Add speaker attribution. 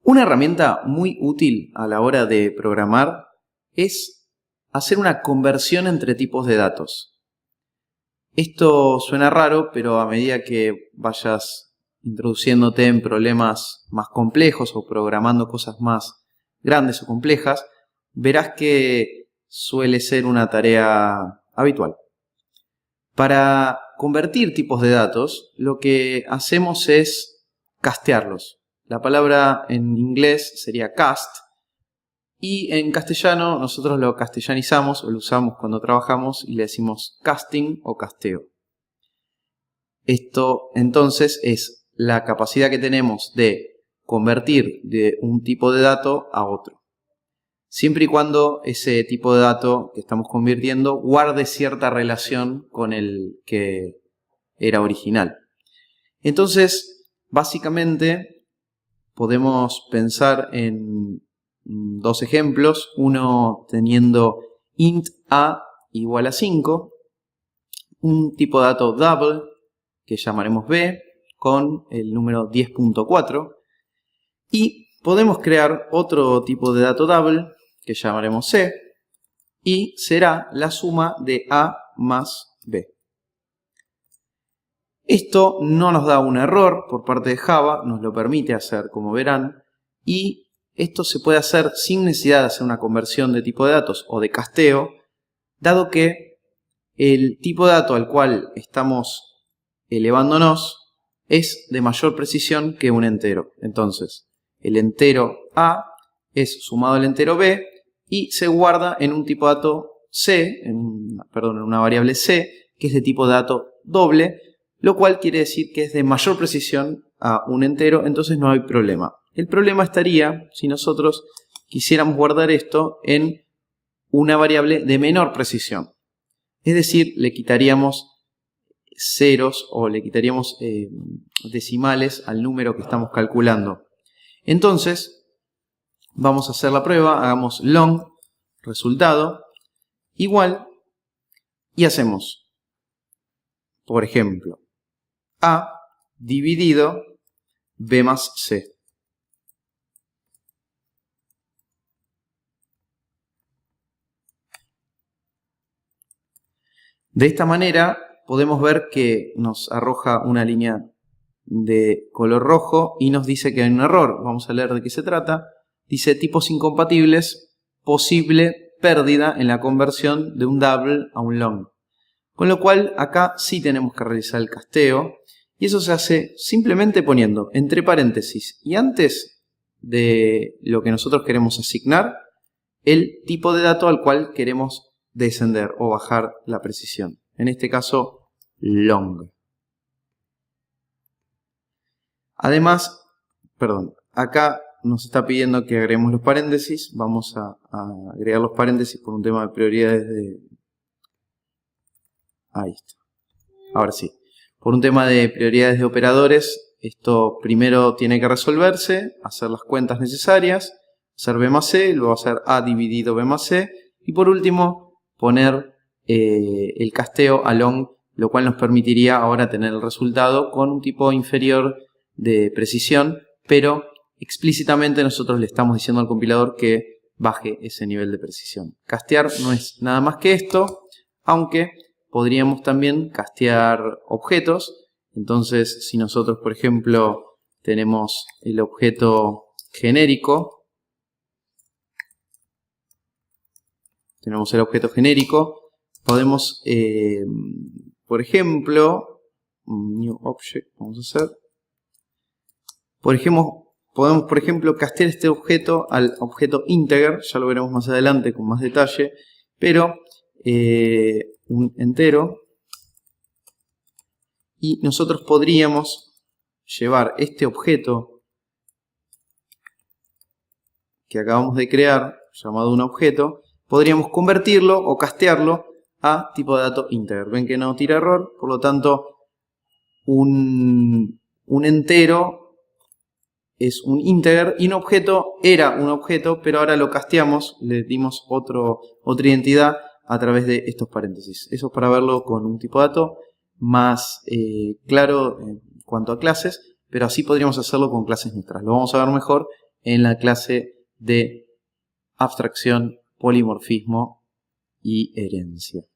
Speaker 1: Una herramienta muy útil a la hora de programar es hacer una conversión entre tipos de datos. Esto suena raro, pero a medida que vayas introduciéndote en problemas más complejos o programando cosas más grandes o complejas, verás que suele ser una tarea habitual. Para convertir tipos de datos, lo que hacemos es castearlos. La palabra en inglés sería cast, y en castellano nosotros lo castellanizamos o lo usamos cuando trabajamos y le decimos casting o casteo. Esto entonces es la capacidad que tenemos de convertir de un tipo de dato a otro, siempre y cuando ese tipo de dato que estamos convirtiendo guarde cierta relación con el que era original. Entonces, básicamente, podemos pensar en dos ejemplos, uno teniendo int a igual a 5, un tipo de dato double que llamaremos b con el número 10.4, y podemos crear otro tipo de dato double que llamaremos c y será la suma de a más b. Esto no nos da un error por parte de Java, nos lo permite hacer, como verán, y esto se puede hacer sin necesidad de hacer una conversión de tipo de datos o de casteo, dado que el tipo de dato al cual estamos elevándonos es de mayor precisión que un entero. Entonces, el entero a es sumado al entero b y se guarda en un tipo de dato c, en una variable c, que es de tipo de dato doble, lo cual quiere decir que es de mayor precisión a un entero, entonces no hay problema. El problema estaría si nosotros quisiéramos guardar esto en una variable de menor precisión. Es decir, le quitaríamos ceros o le quitaríamos decimales al número que estamos calculando. Entonces, vamos a hacer la prueba, hagamos long resultado igual y hacemos, por ejemplo, a dividido b más c. De esta manera podemos ver que nos arroja una línea de color rojo y nos dice que hay un error. Vamos a leer de qué se trata. Dice tipos incompatibles, posible pérdida en la conversión de un double a un long. Con lo cual acá sí tenemos que realizar el casteo y eso se hace simplemente poniendo entre paréntesis y antes de lo que nosotros queremos asignar el tipo de dato al cual queremos descender o bajar la precisión. En este caso, long. Además, acá nos está pidiendo que agreguemos los paréntesis. Vamos a agregar los paréntesis por un tema de prioridades de... Ahí está. Ahora sí. Por un tema de prioridades de operadores, esto primero tiene que resolverse, hacer las cuentas necesarias, hacer b más c, luego hacer a dividido b más c, y por último poner el casteo a long, lo cual nos permitiría ahora tener el resultado con un tipo inferior de precisión, pero explícitamente nosotros le estamos diciendo al compilador que baje ese nivel de precisión. Castear no es nada más que esto, aunque podríamos también castear objetos. Entonces, si nosotros, por ejemplo, tenemos el objeto genérico, podemos, por ejemplo, new object, vamos a hacer, podemos, por ejemplo, castear este objeto al objeto integer, ya lo veremos más adelante con más detalle, pero un entero, y nosotros podríamos llevar este objeto que acabamos de crear, llamado un objeto, podríamos convertirlo o castearlo a tipo de dato integer. Ven que no tira error, por lo tanto un entero es un integer y un objeto era un objeto, pero ahora lo casteamos, le dimos otra identidad a través de estos paréntesis. Eso es para verlo con un tipo de dato más claro en cuanto a clases, pero así podríamos hacerlo con clases nuestras. Lo vamos a ver mejor en la clase de abstracción, polimorfismo y herencia.